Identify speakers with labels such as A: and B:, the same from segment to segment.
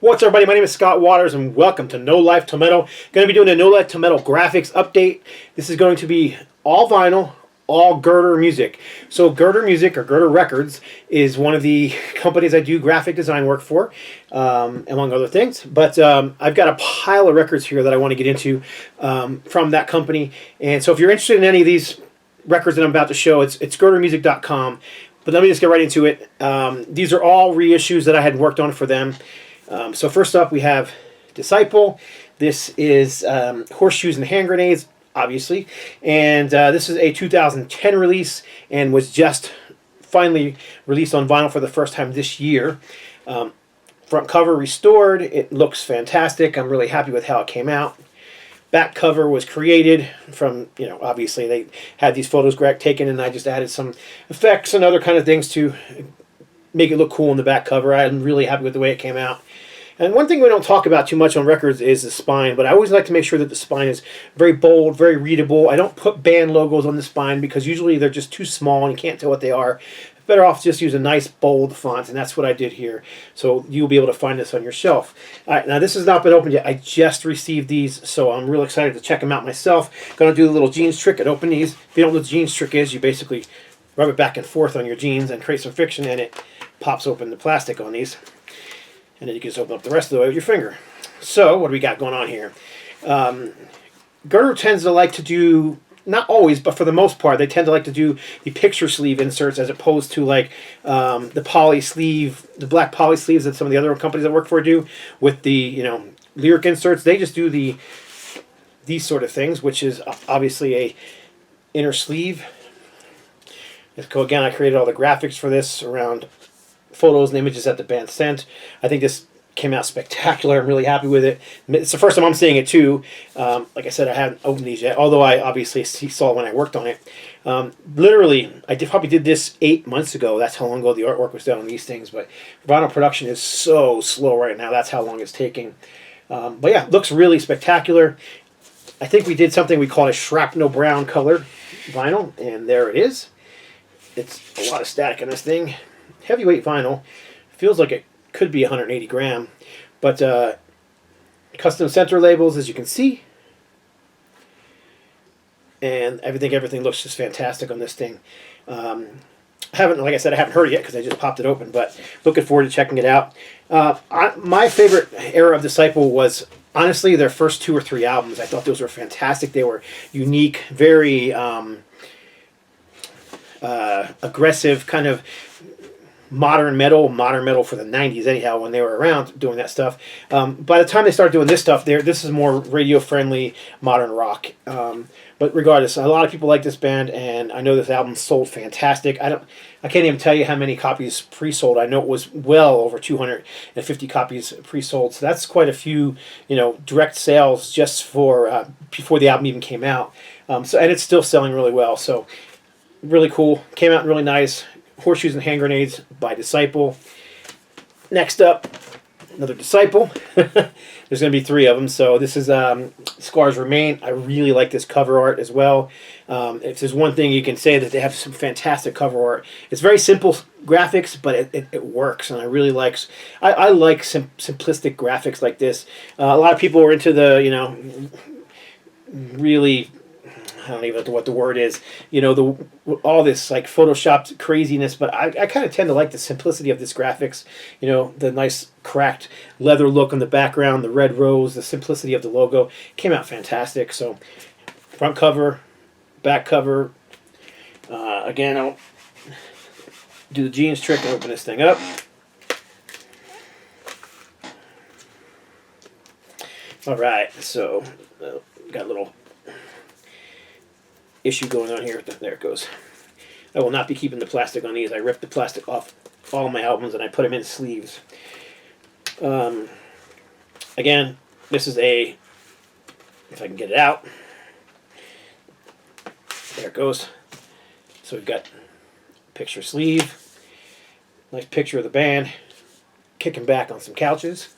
A: What's up, everybody? My name is Scott Waters, and welcome to NoLifeTilMetal. Going to be doing a NoLifeTilMetal graphics update. This is going to be all vinyl, all Girder music. So Girder Music, or Girder Records, is one of the companies I do graphic design work for, among other things. But I've got a pile of records here that I want to get into from that company. And so if you're interested in any of these records that I'm about to show, it's girdermusic.com. But let me just get right into it. These are all reissues that I had worked on for them. So first up, we have Disciple. This is Horseshoes and Hand Grenades, obviously. And this is a 2010 release and was just finally released on vinyl for the first time this year. Front cover restored. It looks fantastic. I'm really happy with how it came out. Back cover was created from, obviously they had these photos taken, and I just added some effects and other kind of things to make it look cool in the back cover. I'm really happy with the way it came out. And one thing we don't talk about too much on records is the spine, but I always like to make sure that the spine is very bold, very readable. I don't put band logos on the spine because usually they're just too small and you can't tell what they are. Better off just use a nice bold font, and that's what I did here. So you'll be able to find this on your shelf. All right, now this has not been opened yet. I just received these, so I'm real excited to check them out myself. Going to do the little jeans trick and open these. If you don't know what the jeans trick is, you basically rub it back and forth on your jeans and create some friction, and it pops open the plastic on these. And then you can just open up the rest of the way with your finger. So what do we got going on here? Girder tends to like to do, not always, but for the most part, they tend to like to do the picture sleeve inserts as opposed to like the poly sleeve, the black poly sleeves that some of the other companies I work for do with the lyric inserts. They just do these sort of things, which is obviously a inner sleeve. Let's go again. I created all the graphics for this around photos and images that the band sent. I think this came out spectacular. I'm really happy with it. It's the first time I'm seeing it too. Like I said, I haven't opened these yet, although I obviously saw it when I worked on it. Literally, I probably did this 8 months ago. That's how long ago the artwork was done on these things. But vinyl production is so slow right now. That's how long it's taking. But yeah, looks really spectacular. I think we did something we called a shrapnel brown colored vinyl, and there it is. It's a lot of static in this thing. Heavyweight vinyl. Feels like it could be 180 gram, but custom center labels, as you can see, and everything looks just fantastic on this thing. Like I said, I haven't heard it yet because I just popped it open, but looking forward to checking it out. My favorite era of Disciple was honestly their first 2 or 3 albums. I thought those were fantastic. They were unique, very aggressive, kind of modern metal for the 90s anyhow, when they were around doing that stuff. By the time they started doing this stuff, this is more radio friendly modern rock. But regardless, a lot of people like this band, and I know this album sold fantastic. I can't even tell you how many copies pre-sold. I know it was well over 250 copies pre-sold, so that's quite a few direct sales just for before the album even came out. And it's still selling really well, so really cool. Came out really nice. Horseshoes and Hand Grenades by Disciple. Next up, another Disciple. There's going to be 3 of them. So this is Scars Remain. I really like this cover art as well. If there's one thing you can say, that they have some fantastic cover art. It's very simple graphics, but it works, and I really like. I like simplistic graphics like this. A lot of people are into the really, I don't even know what the word is, all this like photoshopped craziness, but I kind of tend to like the simplicity of this graphics, the nice cracked leather look on the background, the red rose, the simplicity of the logo. Came out fantastic. So front cover, back cover. Again, I'll do the jeans trick and open this thing up. All right, so got a little issue going on here. There it goes. I will not be keeping the plastic on these. I ripped the plastic off all my albums and I put them in sleeves. Again, this is if I can get it out. There it goes. So we've got picture sleeve, nice picture of the band kicking back on some couches,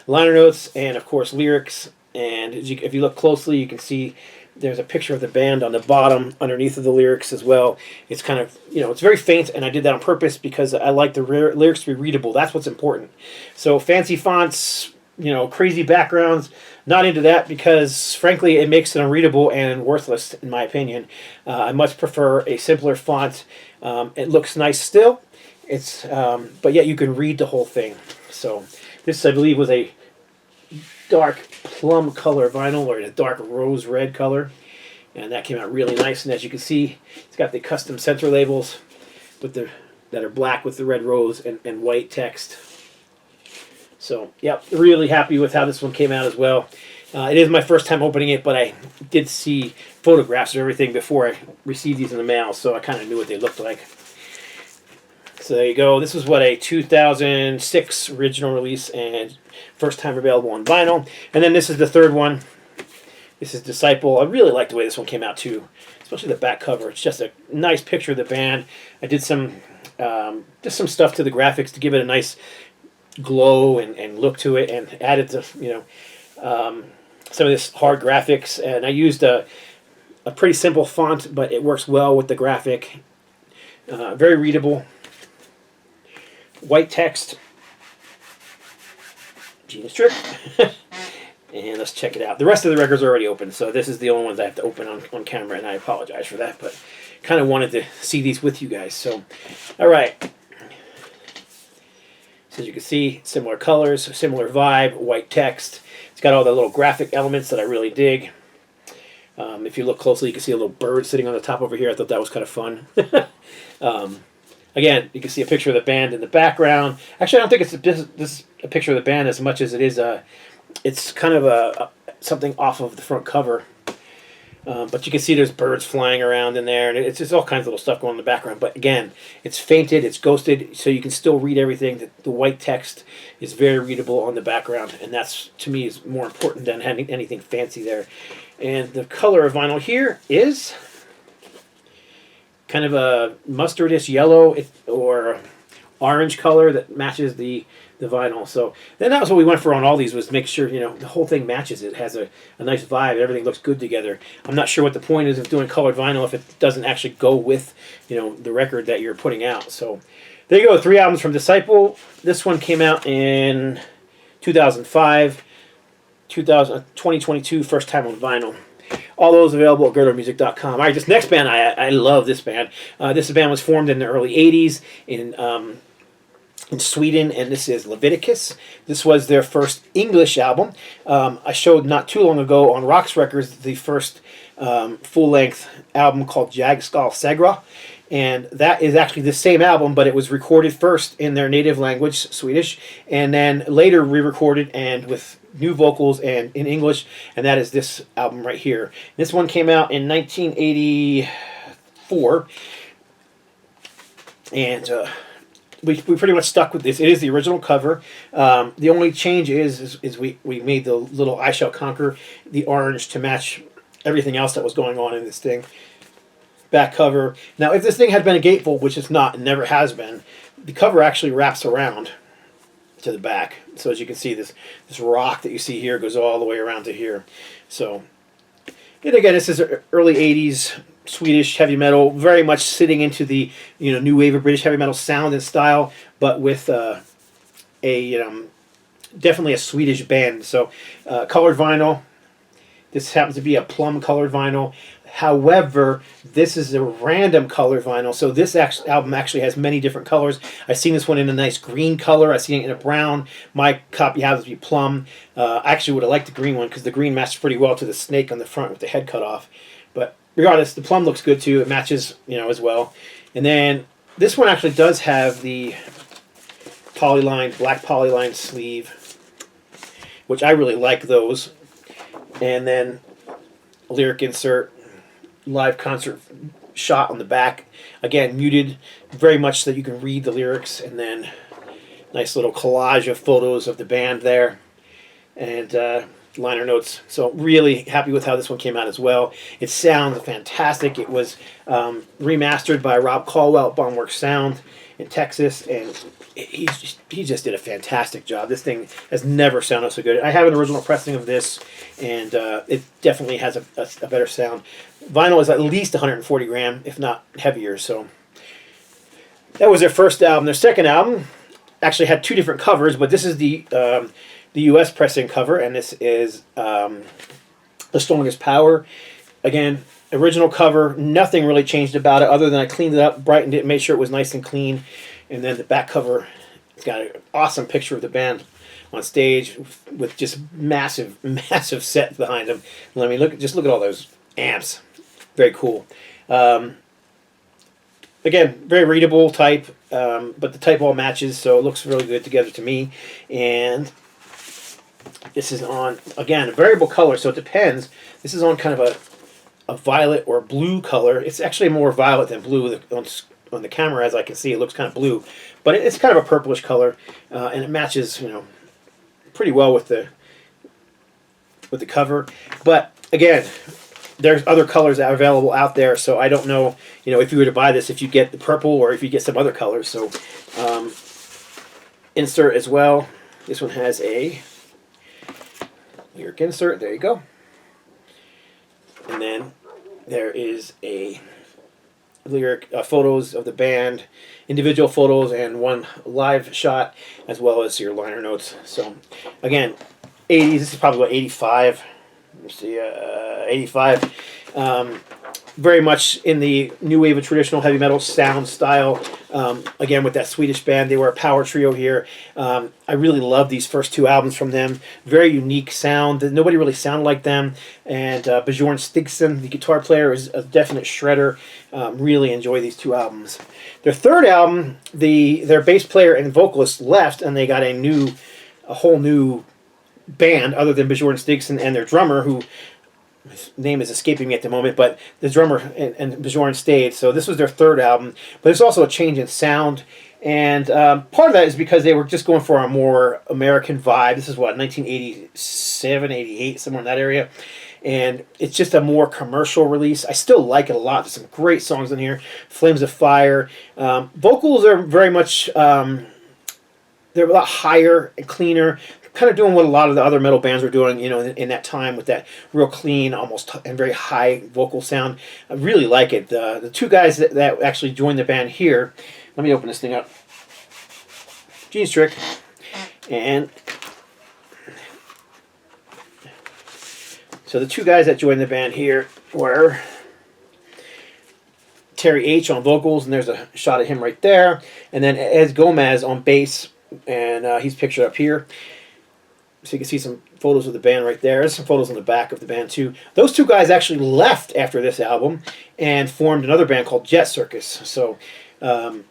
A: liner notes, and of course lyrics And if you look closely, you can see there's a picture of the band on the bottom underneath of the lyrics as well. It's kind of, it's very faint, and I did that on purpose because I like the lyrics to be readable. That's what's important. So fancy fonts, crazy backgrounds, not into that because, frankly, it makes it unreadable and worthless, in my opinion. I much prefer a simpler font. It looks nice still, but yet you can read the whole thing. So this, I believe, was a dark plum color vinyl, or a dark rose red color, and that came out really nice. And as you can see, it's got the custom center labels that are black with the red rose and white text. So yep, really happy with how this one came out as well. It is my first time opening it, but I did see photographs of everything before I received these in the mail, so I kind of knew what they looked like. So there you go. This was a 2006 original release and first time available on vinyl. And then this is the third one. This is Disciple. I really like the way this one came out too, especially the back cover. It's just a nice picture of the band. I did some just some stuff to the graphics to give it a nice glow and look to it, and added to some of this hard graphics. And I used a pretty simple font, but it works well with the graphic. Very readable. White text. Genius trick. And let's check it out. The rest of the records are already open, so this is the only ones I have to open on camera, and I apologize for that, but kind of wanted to see these with you guys. So, all right. So as you can see, similar colors, similar vibe, white text. It's got all the little graphic elements that I really dig. If you look closely, you can see a little bird sitting on the top over here. I thought that was kind of fun. Again, you can see a picture of the band in the background. Actually, I don't think it's a picture of the band as much as it is it's kind of something off of the front cover. But you can see there's birds flying around in there, and it's just all kinds of little stuff going on in the background. But again, it's fainted, it's ghosted, so you can still read everything. The white text is very readable on the background, and that's, to me, is more important than having anything fancy there. And the color of vinyl here is kind of a mustardish yellow or orange color that matches the vinyl. So then that was what we went for on all these, was make sure the whole thing matches. It has a nice vibe. Everything looks good together. I'm not sure what the point is of doing colored vinyl if it doesn't actually go with the record that you're putting out. So there you go, 3 albums from Disciple. This one came out in 2005, 2022, first time on vinyl. All those available at GirderMusic.com. All right, this next band, I love this band. This band was formed in the early 80s in Sweden, and this is Leviticus. This was their first English album. I showed not too long ago on Rox Records the first full-length album called Jag Skal Segra, and that is actually the same album, but it was recorded first in their native language, Swedish, and then later re-recorded and with new vocals and in English, and that is this album right here. This one came out in 1984, and we pretty much stuck with this. It is the original cover. The only change is we made the little I Shall Conquer the orange to match everything else that was going on in this thing. Back cover. Now, if this thing had been a gatefold, which it's not and never has been, the cover actually wraps around to the back. So as you can see, this rock that you see here goes all the way around to here. So, and again, this is early 80s Swedish heavy metal, very much sitting into the new wave of British heavy metal sound and style, but with definitely a Swedish band. So colored vinyl. This happens to be a plum colored vinyl. However, this is a random color vinyl, so this album actually has many different colors. I've seen this one in a nice green color. I've seen it in a brown. My copy happens to be plum. I actually would have liked the green one because the green matches pretty well to the snake on the front with the head cut off. But regardless, the plum looks good too. It matches, as well. And then this one actually does have the black polyline sleeve, which I really like those. And then a lyric insert. Live concert shot on the back, again muted very much so that you can read the lyrics, and then nice little collage of photos of the band there. And liner notes. So really happy with how this one came out as well. It sounds fantastic. It was remastered by Rob Caldwell at Bombworks Sound in Texas, and he just did a fantastic job. This thing has never sounded so good. I have an original pressing of this, and it definitely has a better sound. Vinyl is at least 140 gram, if not heavier. So that was their first album. Their second album actually had two different covers, but this is the U.S. pressing cover, and this is The Strongest Power. Again, original cover, nothing really changed about it other than I cleaned it up, brightened it, made sure it was nice and clean. And then the back cover, it's got an awesome picture of the band on stage with just massive, massive set behind them. Let me just look at all those amps. Very cool. Again, very readable type, but the type all matches, so it looks really good together to me. And this is on, again, a variable color, so it depends. This is on kind of a violet or blue color. It's actually more violet than blue on the camera, as I can see. It looks kind of blue, but it's kind of a purplish color, and it matches, you know, pretty well with the cover. But again, there's other colors that are available out there, so I don't know, you know, if you were to buy this, if you get the purple or if you get some other colors. So insert as well. This one has a lyric insert. There you go. And then there is a lyric photos of the band, individual photos, and one live shot, as well as your liner notes. So again, 80s. This is probably what, 85. Let's see, 85. Very much in the new wave of traditional heavy metal sound style. Again, with that Swedish band, they were a power trio here. I really love these first two albums from them. Very unique sound. Nobody really sounded like them. And Bjorn Stigson, the guitar player, is a definite shredder. Really enjoy these two albums. Their third album, their bass player and vocalist left, and they got a whole new band other than Bjorn Stigson and their drummer, who his name is escaping me at the moment, but the drummer and Bjorn stayed. So this was their third album, but there's also a change in sound, and part of that is because they were just going for a more American vibe. This is what, 1987, 88, somewhere in that area, and it's just a more commercial release. I still like it a lot. There's some great songs in here. Flames of Fire. Vocals are very much, they're a lot higher and cleaner, kind of doing what a lot of the other metal bands were doing, you know, in that time, with that real clean, almost and very high vocal sound. I really like it. The two guys that actually joined the band here, let me open this thing up. Gene's Trick, and so the two guys that joined the band here were Terry H on vocals, and there's a shot of him right there, and then Ed Gomez on bass, and he's pictured up here. So you can see some photos of the band right there. There's some photos on the back of the band too. Those two guys actually left after this album and formed another band called Jet Circus. So, but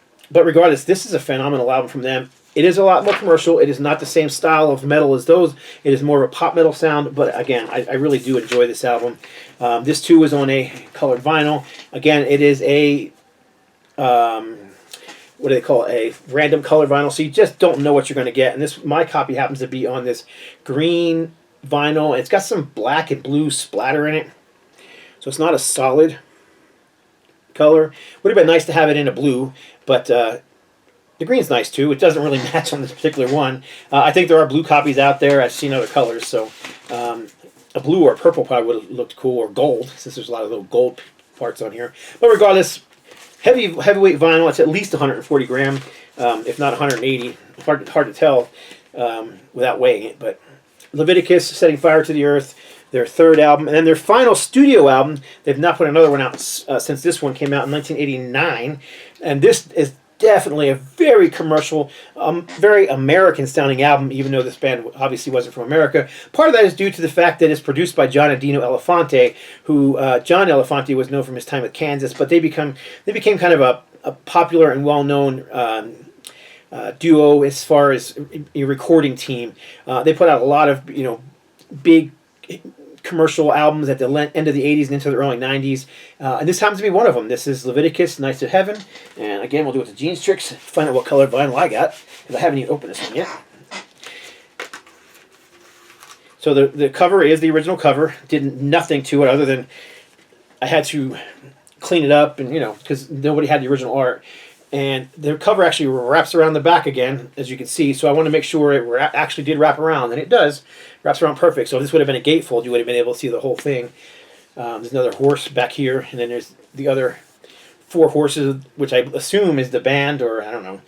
A: regardless, this is a phenomenal album from them. It is a lot more commercial. It is not the same style of metal as those. It is more of a pop metal sound. But again, I really do enjoy this album. This too is on a colored vinyl. Again, it is a what do they call it? A random color vinyl, so you just don't know what you're going to get. And my copy happens to be on this green vinyl. It's got some black and blue splatter in it, so it's not a solid color. Would have been nice to have it in a blue, but the green's nice too. It doesn't really match on this particular one. I think there are blue copies out there. I've seen other colors, so a blue or a purple probably would have looked cool, or gold, since there's a lot of little gold parts on here. But regardless, heavyweight vinyl. It's at least 140 gram, if not 180. Hard to tell without weighing it. But Leviticus, Setting Fire to the Earth, their third album, and then their final studio album. They've not put another one out since this one came out in 1989, and this is definitely a very commercial, very American-sounding album, even though this band obviously wasn't from America. Part of that is due to the fact that it's produced by John and Dino Elefante, who John Elefante was known from his time with Kansas, but they became kind of a popular and well-known duo as far as a recording team. They put out a lot of big commercial albums at the end of the 80s and into the early 90s. And this happens to be one of them. This is Leviticus, Nights of Heaven. And again, we'll do it to Gene's Tricks, find out what color vinyl I got, because I haven't even opened this one yet. So the cover is the original cover. Did nothing to it other than I had to clean it up, and because nobody had the original art. And the cover actually wraps around the back again, as you can see. So I want to make sure it actually did wrap around, and it does. Wraps around perfect. So if this would have been a gatefold, you would have been able to see the whole thing. There's another horse back here, and then there's the other 4 horses, which I assume is the band, or I don't know.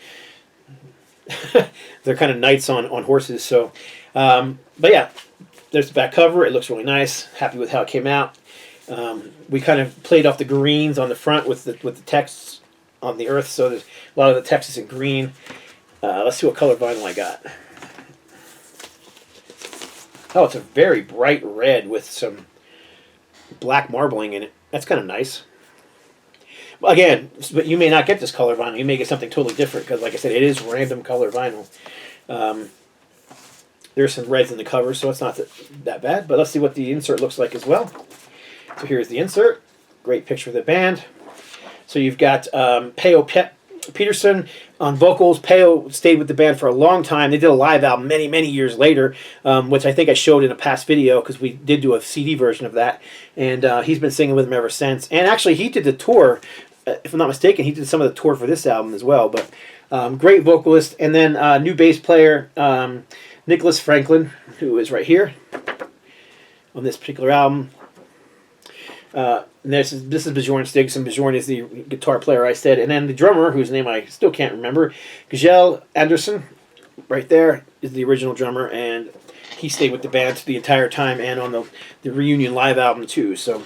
A: They're kind of knights on horses. So, but yeah, there's the back cover. It looks really nice. Happy with how it came out. We kind of played off the greens on the front with the text on the earth, so there's a lot of the text is in green. Let's see what color vinyl I got. Oh, it's a very bright red with some black marbling in it. That's kind of nice. Well, again, but you may not get this color vinyl. You may get something totally different because, like I said, it is random color vinyl. There's some reds in the cover, so it's not that bad. But let's see what the insert looks like as well. So here's the insert. Great picture of the band. So you've got Peo Peterson on vocals. Peo stayed with the band for a long time. They did a live album many, many years later, which I think I showed in a past video because we did do a CD version of that. And he's been singing with them ever since. And actually, he did the tour. If I'm not mistaken, he did some of the tour for this album as well. But great vocalist. And then new bass player, Nicholas Franklin, who is right here on this particular album. And this is Bjorn Stigson. Bjorn is the guitar player, I said. And then the drummer, whose name I still can't remember, Gijel Anderson, right there, is the original drummer. And he stayed with the band the entire time and on the reunion live album, too. So,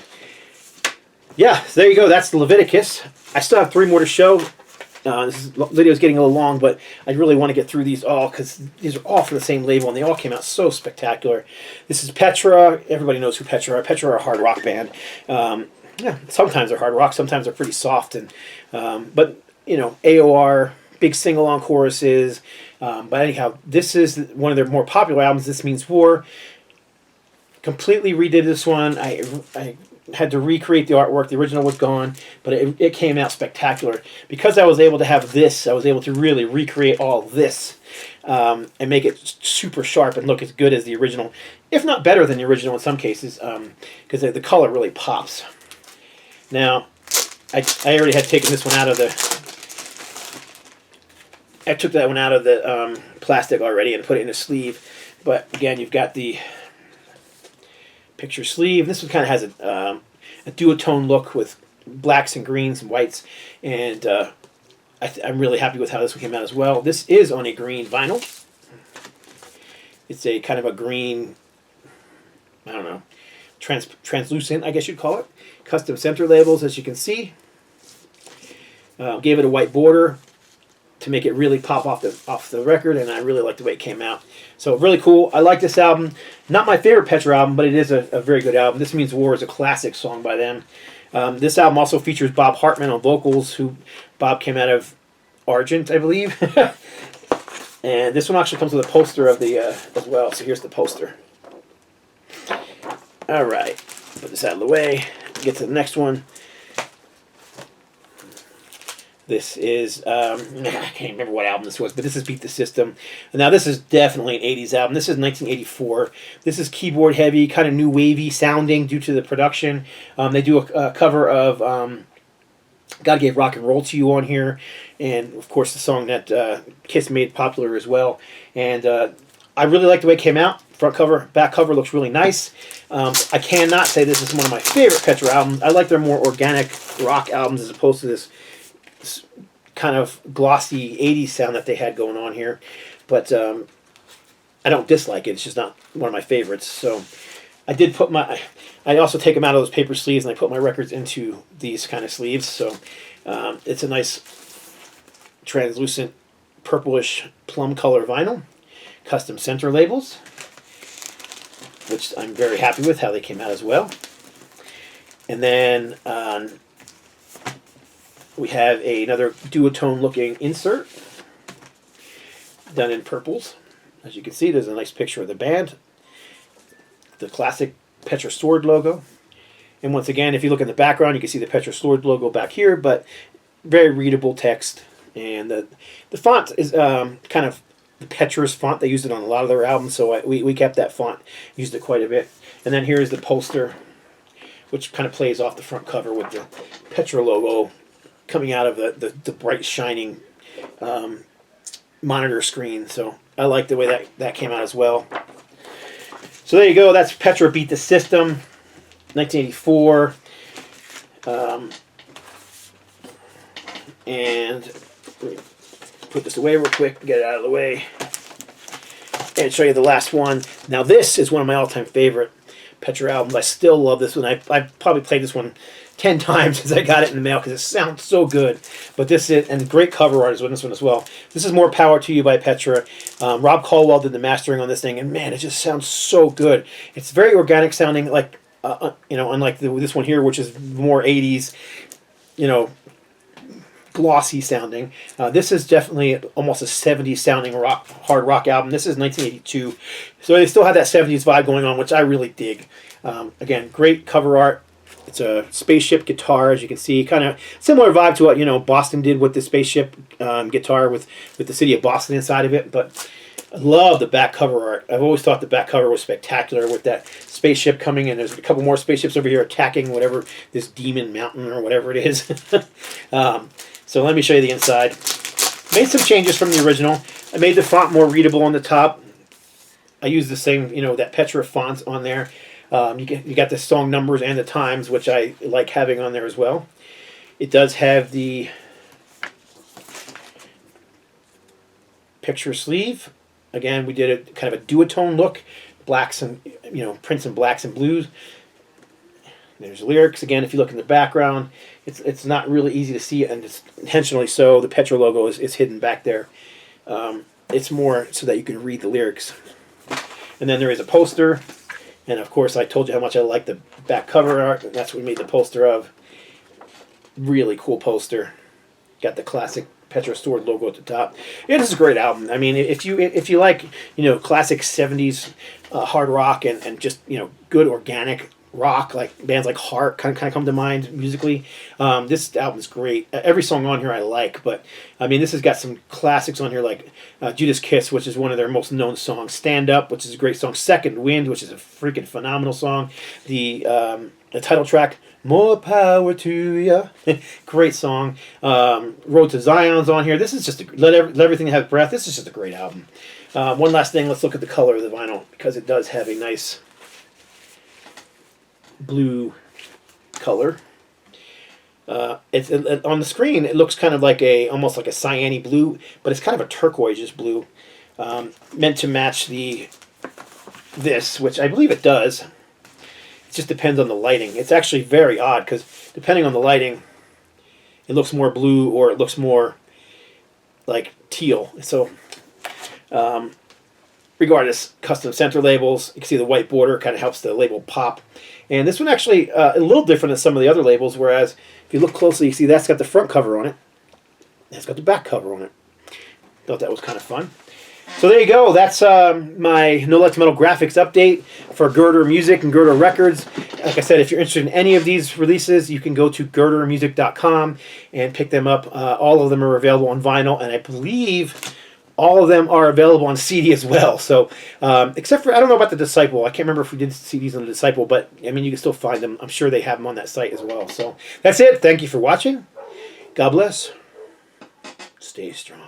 A: yeah, so there you go. That's the Leviticus. I still have 3 more to show. This video is getting a little long, but I really want to get through these all because these are all from the same label, and they all came out so spectacular. This is Petra. Everybody knows who Petra are. Petra are a hard rock band. Yeah, sometimes they're hard rock, sometimes they're pretty soft, and but AOR, big sing-along choruses. But anyhow, this is one of their more popular albums. This Means War. Completely redid this one. I had to recreate the artwork. The original was gone, but it came out spectacular. Because I was able to have this, I was able to really recreate all this and make it super sharp and look as good as the original, if not better than the original in some cases, because the color really pops. Now, I already had taken this one out of the... I took that one out of the plastic already and put it in a sleeve. But again, you've got the picture sleeve. This one kind of has a duotone look with blacks and greens and whites, and I'm really happy with how this one came out as well. This is on a green vinyl. It's a kind of a green, I don't know, translucent, I guess you'd call it. Custom center labels, as you can see. Gave it a white border to make it really pop off the record, and I really like the way it came out. So really cool. I like this album. Not my favorite Petra album, but it is a very good album. This Means War is a classic song by them. This album also features Bob Hartman on vocals, Bob came out of Argent, I believe. And this one actually comes with a poster of the as well. So here's the poster. All right, put this out of the way. Get to the next one. This is, I can't remember what album this was, but this is Beat the System. Now, this is definitely an 80s album. This is 1984. This is keyboard heavy, kind of new wavy sounding due to the production. They do a cover of God Gave Rock and Roll to You on here. And, of course, the song that Kiss made popular as well. And I really like the way it came out. Front cover, back cover looks really nice. I cannot say this is one of my favorite Petra albums. I like their more organic rock albums as opposed to this kind of glossy 80s sound that they had going on here. But I don't dislike it. It's just not one of my favorites. So I did put I also take them out of those paper sleeves and I put my records into these kind of sleeves. So it's a nice translucent purplish plum color vinyl. Custom center labels, which I'm very happy with how they came out as well. And then we have another duotone looking insert done in purples. As you can see, there's a nice picture of the band, the classic Petra Sword logo. And once again, if you look in the background, you can see the Petra Sword logo back here, but very readable text. And the font is kind of the Petra's font. They used it on a lot of their albums, so we kept that font, used it quite a bit. And then here's the poster, which kind of plays off the front cover with the Petra logo coming out of the bright, shining monitor screen. So I like the way that came out as well. So there you go. That's Petra Beat the System, 1984. And let me put this away real quick, get it out of the way, and show you the last one. Now this is one of my all-time favorite Petra albums. I still love this one. I've probably played this one 10 times since I got it in the mail because it sounds so good. But this is, and great cover art is on this one as well. This is More Power to You by Petra. Rob Caldwell did the mastering on this thing, and man, it just sounds so good. It's very organic sounding, like unlike this one here, which is more 80s, glossy sounding. This is definitely almost a 70s sounding hard rock album. This is 1982, so they still have that 70s vibe going on, which I really dig. Again, great cover art. It's a spaceship guitar, as you can see, kind of similar vibe to what Boston did with the spaceship guitar with the city of Boston inside of it. But I love the back cover art. I've always thought the back cover was spectacular with that spaceship coming in. There's a couple more spaceships over here attacking whatever this demon mountain or whatever it is. So let me show you the inside. Made some changes from the original. I made the font more readable on the top. I used the same, that Petra font on there. You got the song numbers and the times, which I like having on there as well. It does have the picture sleeve. Again, we did a kind of a duotone look, blacks and prints in blacks and blues. There's lyrics again. If you look in the background, it's not really easy to see, and it's intentionally so. The Petra logo is hidden back there. It's more so that you can read the lyrics. And then there is a poster. And of course, I told you how much I like the back cover art. And that's what we made the poster of. Really cool poster. Got the classic Petra Sword logo at the top. Yeah, this is a great album. I mean, if you like classic 70s hard rock and just good organic rock, like bands like Heart kind of come to mind musically. This album is great. Every song on here I like, but I mean, this has got some classics on here like Judas Kiss, which is one of their most known songs. Stand Up, which is a great song. Second Wind, which is a freaking phenomenal song. The title track, More Power to Ya, great song. Road to Zion's on here. This is just Let Everything Have Breath. This is just a great album. One last thing, let's look at the color of the vinyl, because it does have a nice blue color. It's on the screen. It looks kind of like almost like a cyan blue, but it's kind of a turquoise blue, meant to match this, which I believe it does. It just depends on the lighting. It's actually very odd because depending on the lighting, it looks more blue or it looks more like teal. So, regardless, custom center labels. You can see the white border kind of helps the label pop. And this one actually a little different than some of the other labels, whereas if you look closely, you see that's got the front cover on it. That's got the back cover on it. Thought that was kind of fun. So there you go. That's my NoLifeTilMetal graphics update for Girder Music and Girder Records. Like I said, if you're interested in any of these releases, you can go to girdermusic.com and pick them up. All of them are available on vinyl, and I believe all of them are available on CD as well. So, except for, I don't know about the Disciple. I can't remember if we did CDs on the Disciple, but I mean, you can still find them. I'm sure they have them on that site as well. So, that's it. Thank you for watching. God bless. Stay strong.